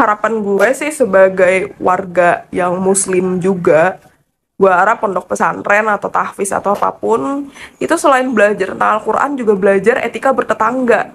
Harapan gue sih sebagai warga yang muslim juga, gue harap pondok pesantren atau tahfiz atau apapun, itu selain belajar tentang Al-Quran juga belajar etika bertetangga.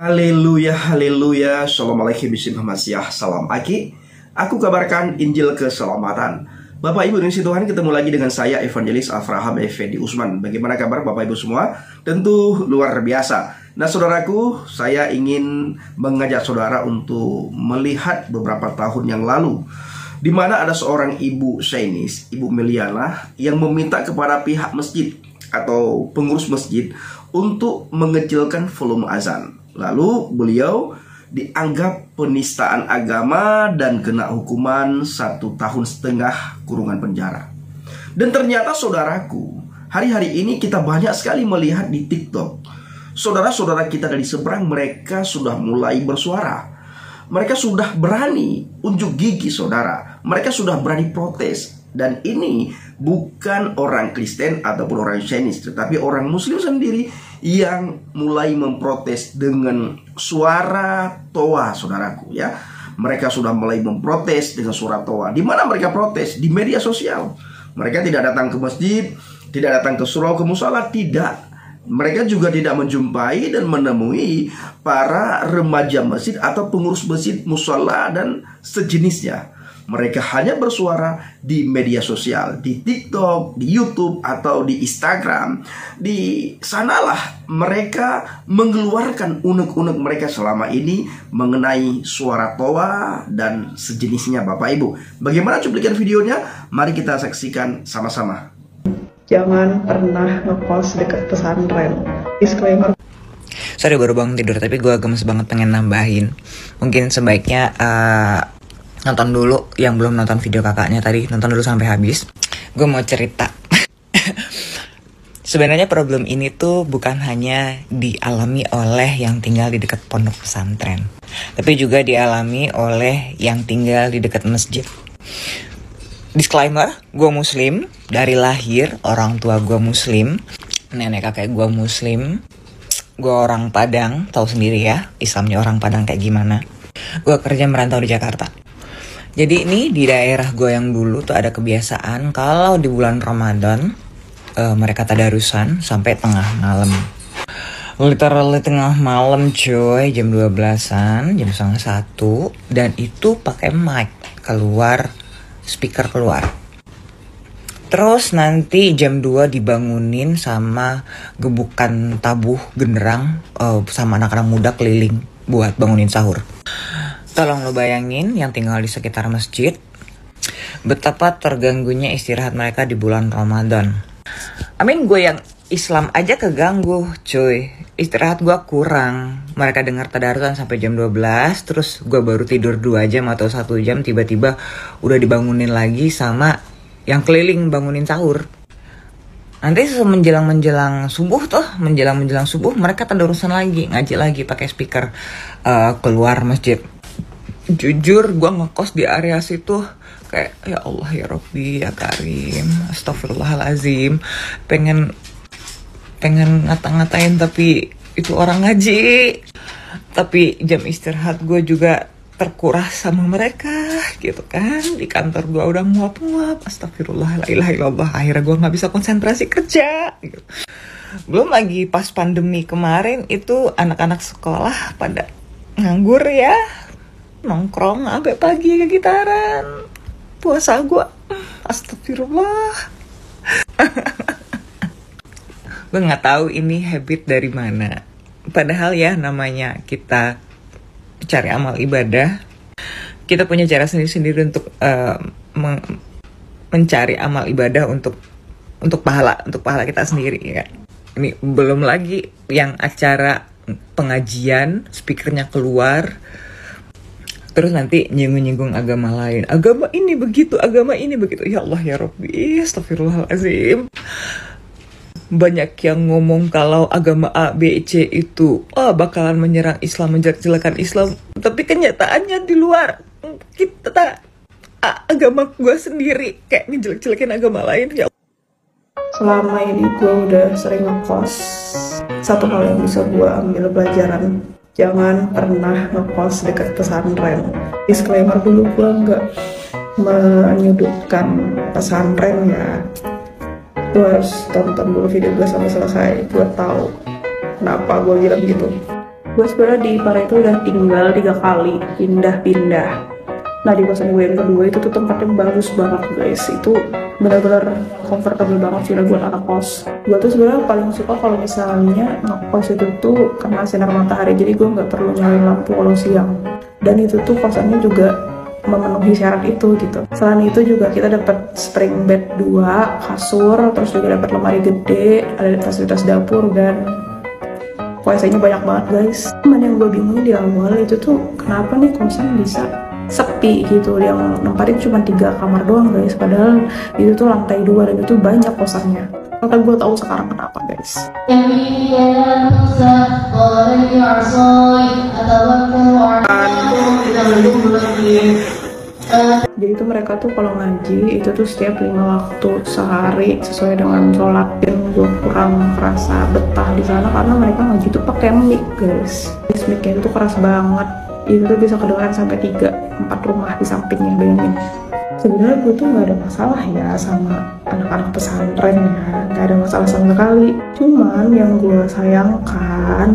Haleluya, haleluya, shalom alaikum bismillahirrahmanirrahim, salam aki. Aku kabarkan Injil keselamatan. Bapak Ibu dan Tuhan, ketemu lagi dengan saya Evangelis Avraham Effendi Usman. Bagaimana kabar Bapak Ibu semua? Tentu luar biasa. Nah saudaraku, saya ingin mengajak saudara untuk melihat beberapa tahun yang lalu, di mana ada seorang ibu Chinese, Ibu Meliana, yang meminta kepada pihak masjid atau pengurus masjid untuk mengecilkan volume azan. Lalu beliau dianggap penistaan agama dan kena hukuman 1,5 tahun kurungan penjara. Dan ternyata saudaraku, hari-hari ini kita banyak sekali melihat di TikTok, saudara-saudara kita dari seberang, mereka sudah mulai bersuara. Mereka sudah berani unjuk gigi saudara. Mereka sudah berani protes. Dan ini bukan orang Kristen ataupun orang Chinese, tetapi orang Muslim sendiri yang mulai memprotes dengan suara toa, saudaraku ya. Mereka sudah mulai memprotes dengan suara toa. Di mana mereka protes? Di media sosial. Mereka tidak datang ke masjid, tidak datang ke surau, ke musala, tidak. Mereka juga tidak menjumpai dan menemui para remaja masjid atau pengurus masjid, musala dan sejenisnya. Mereka hanya bersuara di media sosial, di TikTok, di YouTube, atau di Instagram. Di sanalah mereka mengeluarkan unek-unek mereka selama ini mengenai suara toa dan sejenisnya, Bapak Ibu. Bagaimana cuplikan videonya? Mari kita saksikan sama-sama. Jangan pernah ngekos dekat pesantren. Disclaimer. Sorry baru bangun tidur, tapi gue gemes banget pengen nambahin. Mungkin sebaiknya nonton dulu yang belum nonton video kakaknya tadi, nonton dulu sampai habis. Gue mau cerita. Sebenarnya problem ini tuh bukan hanya dialami oleh yang tinggal di dekat pondok pesantren, tapi juga dialami oleh yang tinggal di dekat masjid. Disclaimer, gue muslim, dari lahir orang tua gue muslim, nenek kakek gue muslim, gue orang Padang, tahu sendiri ya Islamnya orang Padang kayak gimana. Gue kerja merantau di Jakarta. Jadi ini di daerah gue yang dulu tuh ada kebiasaan kalau di bulan Ramadan mereka tadarusan sampai tengah malam. Literally tengah malam coy, jam 12-an, jam 12:30, dan itu pakai mic keluar, speaker keluar. Terus nanti jam 2 dibangunin sama gebukan tabuh genderang sama anak-anak muda keliling buat bangunin sahur. Tolong lo bayangin yang tinggal di sekitar masjid, betapa terganggunya istirahat mereka di bulan Ramadan. Gue yang Islam aja keganggu cuy. Istirahat gue kurang. Mereka dengar tadarusan sampai jam 12, terus gue baru tidur 2 jam atau 1 jam, tiba-tiba udah dibangunin lagi sama yang keliling bangunin sahur. Nanti menjelang subuh tuh, menjelang subuh mereka tadarusan lagi, ngaji lagi pakai speaker keluar masjid. Jujur gue ngekos di area situ kayak ya Allah ya Rabbi ya Karim, astagfirullahalazim, pengen ngata-ngatain tapi itu orang ngaji. Tapi jam istirahat gue juga terkuras sama mereka gitu kan. Di kantor gue udah nguap-nguap, astagfirullah, la ilaha illallah. Akhirnya gue gak bisa konsentrasi kerja gitu. Belum lagi pas pandemi kemarin itu anak-anak sekolah pada nganggur ya, nongkrong sampai pagi ke gitaran. Puasa gue, astagfirullah. Gue nggak tahu ini habit dari mana. Padahal ya namanya kita cari amal ibadah, kita punya cara sendiri-sendiri untuk mencari amal ibadah untuk pahala kita sendiri ya. Ini belum lagi yang acara pengajian, speakernya keluar, terus nanti nyinggung-nyinggung agama lain. Agama ini begitu, agama ini begitu. Ya Allah ya Rabbi, astagfirullahaladzim. Banyak yang ngomong kalau agama A, B, C itu bakalan menyerang Islam, menjelek-jelekan Islam. Tapi kenyataannya di luar kita agama gue sendiri kayak ngejelek-jelekin agama lain. Ya Selama ini gue udah sering ngekos. Satu hal yang bisa gue ambil pelajaran, jangan pernah ngekos dekat pesantren. Disclaimer dulu, gue nggak menyudutkan pesantren ya. Gue harus tonton dulu video gue sampai selesai buat tahu kenapa gue bilang gitu. Gue sebenarnya di Pare itu udah tinggal 3 kali pindah-pindah. Nah di kosan gue yang kedua itu tuh tempatnya bagus banget guys. Itu benar-benar comfortable banget sih buat anak kos. Gue tuh sebenarnya paling suka kalau misalnya ngekos itu tuh kena sinar matahari, jadi gue nggak perlu nyalain lampu kalau siang. Dan itu tuh kosannya juga memenuhi syarat itu gitu. Selain itu juga kita dapat spring bed 2, kasur, terus juga dapat lemari gede, ada fasilitas dapur dan WC-nya banyak banget guys. Cuman yang gue bingungin di awal itu tuh kenapa nih kosan bisa sepi gitu, yang nempatin cuma 3 kamar doang guys, padahal itu tuh lantai 2 dan itu banyak kosannya. Maka gue tahu sekarang kenapa guys. Jadi itu mereka tuh kalau ngaji itu tuh setiap 5 waktu sehari sesuai dengan sholat, dan gue kurang kerasa betah di sana karena mereka ngaji tuh pakai mic guys. Mic-nya itu keras banget, itu tuh bisa kedengeran sampai 3-4 rumah di sampingnya, bayangin. Sebenarnya gue tuh nggak ada masalah ya sama anak-anak pesantren ya, nggak ada masalah sama sekali. Cuman yang gue sayangkan,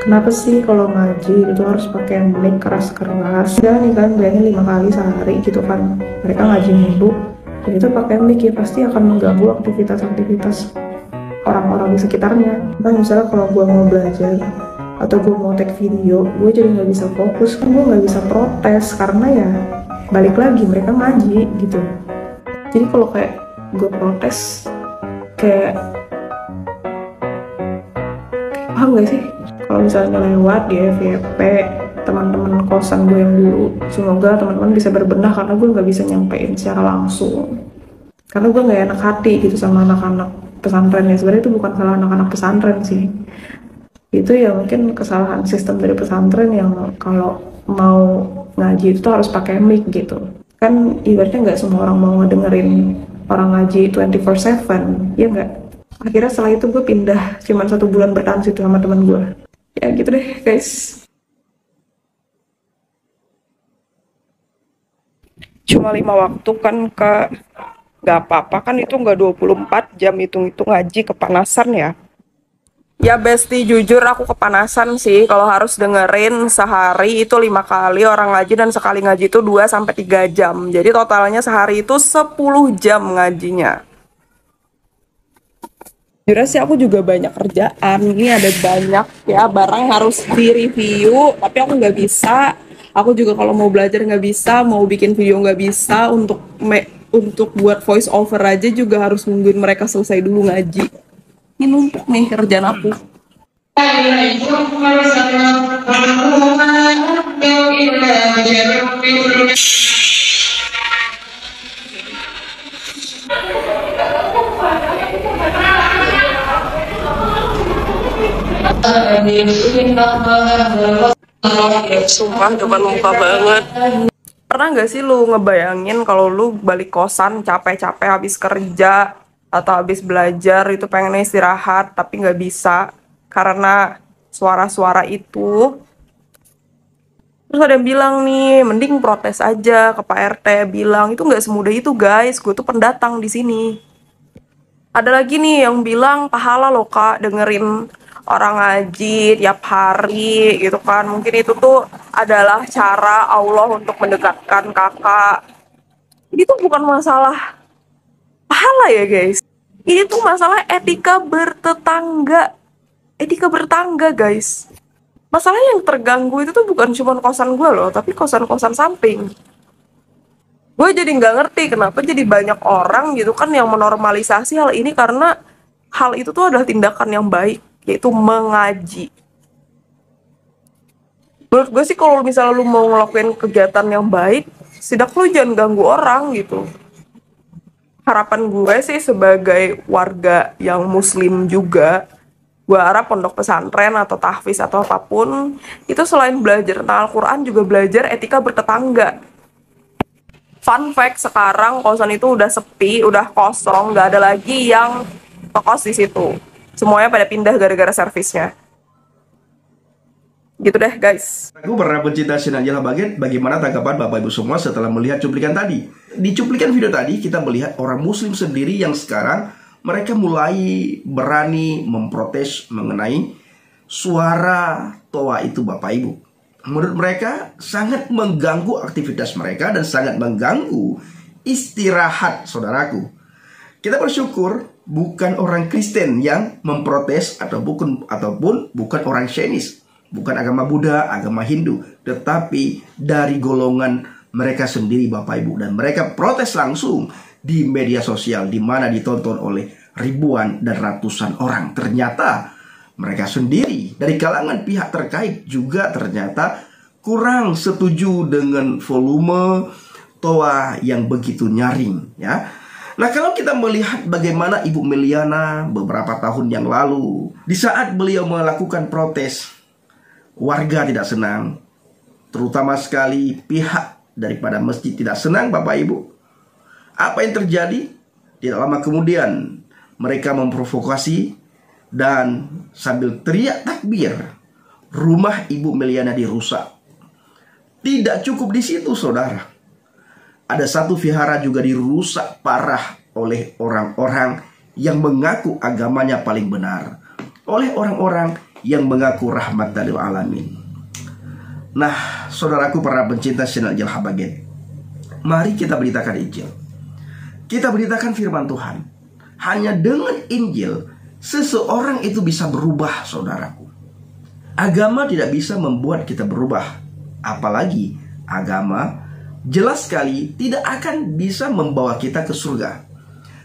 kenapa sih kalau ngaji itu harus pakai mic keras-keras? Ya nih kan, bayangin 5 kali sehari gitu kan, mereka ngaji mulu, dan itu pakai mic ya pasti akan mengganggu aktivitas-aktivitas orang-orang di sekitarnya. Nah misalnya kalau gue mau belajar atau gue mau take video, gue jadi nggak bisa fokus, kan gue nggak bisa protes karena ya balik lagi mereka ngaji gitu. Jadi kalau kayak gue protes kayak paham gak sih? Kalau misalnya lewat di FYP teman-teman kosan gue yang dulu, semoga teman-teman bisa berbenah karena gue nggak bisa nyampein secara langsung. Karena gue nggak enak hati gitu sama anak-anak pesantren ya. Sebenarnya itu bukan salah anak-anak pesantren sih. Itu ya mungkin kesalahan sistem dari pesantren yang kalau mau ngaji itu tuh harus pakai mic gitu. Kan ibaratnya nggak semua orang mau ngedengerin orang ngaji 24/7, ya nggak? Akhirnya setelah itu gue pindah, cuman 1 bulan bertahan situ sama teman gue. Ya gitu deh guys. Cuma 5 waktu kan Kak, nggak apa-apa kan, itu nggak 24 jam, hitung-hitung ngaji, kepanasan ya. Ya Besti, jujur aku kepanasan sih kalau harus dengerin sehari itu 5 kali orang ngaji, dan sekali ngaji itu 2-3 jam. Jadi totalnya sehari itu 10 jam ngajinya. Jujur sih aku juga banyak kerjaan. Ini ada banyak ya barang harus di-review, tapi aku nggak bisa. Aku juga kalau mau belajar nggak bisa, mau bikin video nggak bisa, untuk buat voice over aja juga harus nungguin mereka selesai dulu ngaji. Ini numpuk nih kerjaan aku. Sumpah depan muka banget. Pernah nggak sih lu ngebayangin kalau lu balik kosan capek-capek habis kerja atau habis belajar itu pengen istirahat tapi nggak bisa karena suara-suara itu? Terus ada yang bilang nih, mending protes aja ke Pak RT, bilang itu nggak semudah itu guys, gue tuh pendatang di sini. Ada lagi nih yang bilang pahala loh Kak dengerin orang ngaji tiap hari gitu kan. Mungkin itu tuh adalah cara Allah untuk mendekatkan kakak. Ini tuh bukan masalah pahala ya guys. Ini tuh masalah etika bertetangga. Etika bertangga guys. Masalah yang terganggu itu tuh bukan cuma kosan gue loh, tapi kosan-kosan samping. Gue jadi nggak ngerti kenapa jadi banyak orang gitu kan yang menormalisasi hal ini, karena hal itu tuh adalah tindakan yang baik, yaitu mengaji. Menurut gue sih kalau misalnya lu mau ngelakuin kegiatan yang baik, setidaknya lu jangan ganggu orang gitu. Harapan gue sih sebagai warga yang muslim juga, gue harap pondok pesantren atau tahfiz atau apapun itu selain belajar tentang Al-Quran juga belajar etika bertetangga. Fun fact, sekarang kosan itu udah sepi, udah kosong, nggak ada lagi yang ngekos di situ. Semuanya pada pindah gara-gara servisnya. Gitu deh guys. Aku pernah pencinta Sinanjala Baget, bagaimana tanggapan Bapak Ibu semua setelah melihat cuplikan tadi? Di cuplikan video tadi kita melihat orang muslim sendiri yang sekarang mereka mulai berani memprotes mengenai suara toa itu Bapak Ibu. Menurut mereka sangat mengganggu aktivitas mereka dan sangat mengganggu istirahat saudaraku. Kita bersyukur bukan orang Kristen yang memprotes ataupun bukan orang Chinese. Bukan agama Buddha, agama Hindu, tetapi dari golongan mereka sendiri Bapak Ibu. Dan mereka protes langsung di media sosial, di mana ditonton oleh ribuan dan ratusan orang. Ternyata mereka sendiri dari kalangan pihak terkait juga ternyata kurang setuju dengan volume toa yang begitu nyaring, ya. Nah, kalau kita melihat bagaimana Ibu Meliana beberapa tahun yang lalu, di saat beliau melakukan protes, warga tidak senang, terutama sekali pihak daripada masjid tidak senang Bapak Ibu. Apa yang terjadi? Tidak lama kemudian mereka memprovokasi dan sambil teriak takbir, rumah Ibu Meliana dirusak. Tidak cukup di situ saudara. Ada satu vihara juga dirusak parah oleh orang-orang yang mengaku agamanya paling benar, oleh orang-orang yang mengaku rahmatan lil alamin. Nah, saudaraku para pencinta channel Injil Habaget, mari kita beritakan Injil. Kita beritakan firman Tuhan. Hanya dengan Injil seseorang itu bisa berubah, saudaraku. Agama tidak bisa membuat kita berubah. Apalagi agama jelas sekali tidak akan bisa membawa kita ke surga.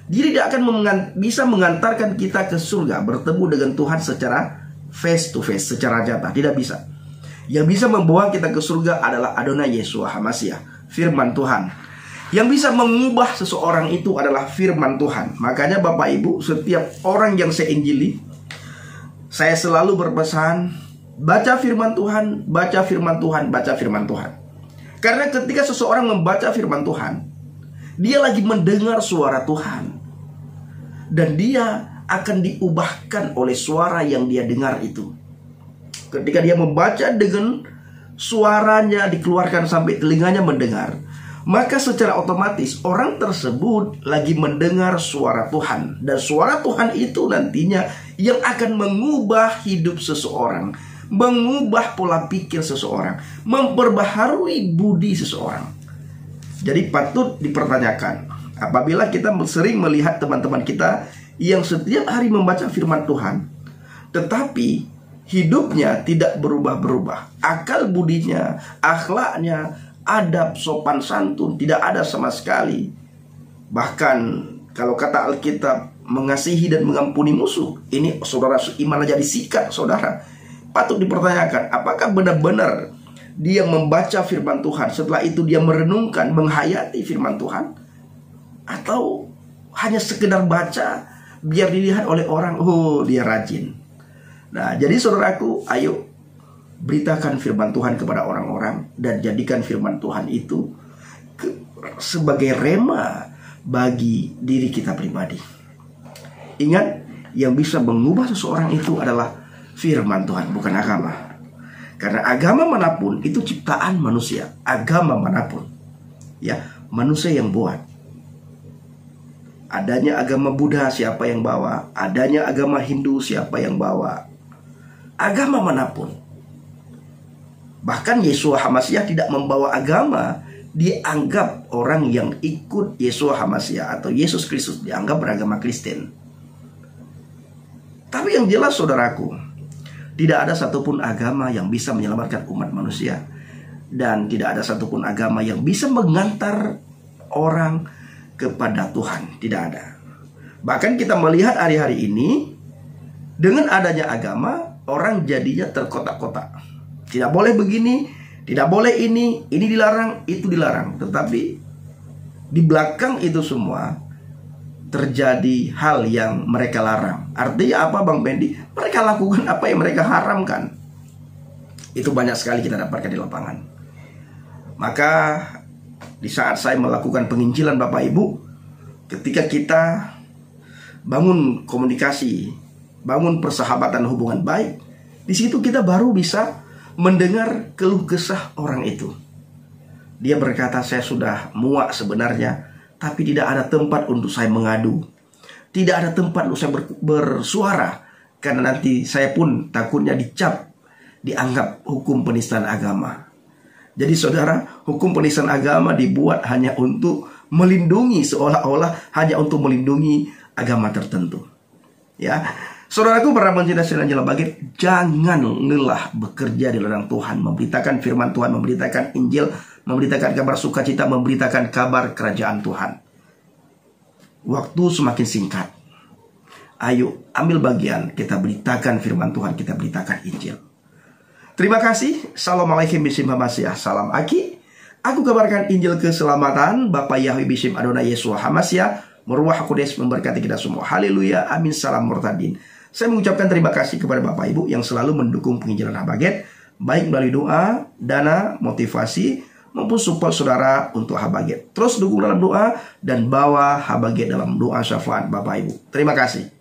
Dia tidak akan bisa mengantarkan kita ke surga, bertemu dengan Tuhan secara face to face, secara nyata. Tidak bisa. Yang bisa membawa kita ke surga adalah Adonai Yeshua HaMashiach, firman Tuhan. Yang bisa mengubah seseorang itu adalah firman Tuhan. Makanya Bapak Ibu, setiap orang yang saya injili, saya selalu berpesan, baca firman Tuhan, baca firman Tuhan, baca firman Tuhan. Karena ketika seseorang membaca firman Tuhan, dia lagi mendengar suara Tuhan. Dan dia akan diubahkan oleh suara yang dia dengar itu. Ketika dia membaca dengan suaranya dikeluarkan sampai telinganya mendengar, maka secara otomatis orang tersebut lagi mendengar suara Tuhan. Dan suara Tuhan itu nantinya yang akan mengubah hidup seseorang, mengubah pola pikir seseorang, memperbaharui budi seseorang. Jadi patut dipertanyakan, apabila kita sering melihat teman-teman kita yang setiap hari membaca firman Tuhan, tetapi hidupnya tidak berubah-berubah, akal budinya, akhlaknya, adab, sopan santun tidak ada sama sekali. Bahkan kalau kata Alkitab, mengasihi dan mengampuni musuh, ini saudara iman aja disikat saudara. Patut dipertanyakan, apakah benar-benar dia membaca firman Tuhan, setelah itu dia merenungkan, menghayati firman Tuhan, atau hanya sekedar baca biar dilihat oleh orang, oh dia rajin. Nah, jadi saudaraku, ayo beritakan firman Tuhan kepada orang-orang dan jadikan firman Tuhan itu sebagai rema bagi diri kita pribadi. Ingat, yang bisa mengubah seseorang itu adalah firman Tuhan, bukan agama. Karena agama manapun itu ciptaan manusia, agama manapun, ya, manusia yang buat. Adanya agama Buddha, siapa yang bawa? Adanya agama Hindu, siapa yang bawa? Agama manapun. Bahkan Yeshua HaMashiach tidak membawa agama. Dianggap orang yang ikut Yeshua HaMashiach atau Yesus Kristus dianggap beragama Kristen. Tapi yang jelas saudaraku, tidak ada satupun agama yang bisa menyelamatkan umat manusia. Dan tidak ada satupun agama yang bisa mengantar orang kepada Tuhan. Tidak ada. Bahkan kita melihat hari-hari ini, dengan adanya agama, orang jadinya terkotak-kotak. Tidak boleh begini, tidak boleh ini dilarang, itu dilarang. Tetapi di belakang itu semua, terjadi hal yang mereka larang. Artinya apa Bang Pendi? Mereka lakukan apa yang mereka haramkan. Itu banyak sekali kita dapatkan di lapangan. Maka di saat saya melakukan penginjilan Bapak Ibu, ketika kita bangun komunikasi, bangun persahabatan hubungan baik, di situ kita baru bisa mendengar keluh kesah orang itu. Dia berkata, saya sudah muak sebenarnya, tapi tidak ada tempat untuk saya mengadu. Tidak ada tempat untuk saya bersuara, karena nanti saya pun takutnya dicap, dianggap hukum penistaan agama. Jadi saudara, hukum penistaan agama dibuat hanya untuk melindungi, seolah-olah hanya untuk melindungi agama tertentu. Ya, saudaraku para pencinta Angela Baget, jangan lelah bekerja di ladang Tuhan, memberitakan firman Tuhan, memberitakan Injil, memberitakan kabar sukacita, memberitakan kabar kerajaan Tuhan. Waktu semakin singkat. Ayo ambil bagian, kita beritakan firman Tuhan, kita beritakan Injil. Terima kasih. Assalamualaikum bisim hamasyah. Salam Aki. Aku kabarkan Injil keselamatan. Bapak Yahweh bisim Adonai Yesua hamasyah. Meruah Kodes memberkati kita semua. Haleluya. Amin. Salam murtadin. Saya mengucapkan terima kasih kepada Bapak Ibu yang selalu mendukung penginjilan Habaget, baik melalui doa, dana, motivasi, maupun support saudara untuk Habaget. Terus dukung dalam doa dan bawa Habaget dalam doa syafaat Bapak Ibu. Terima kasih.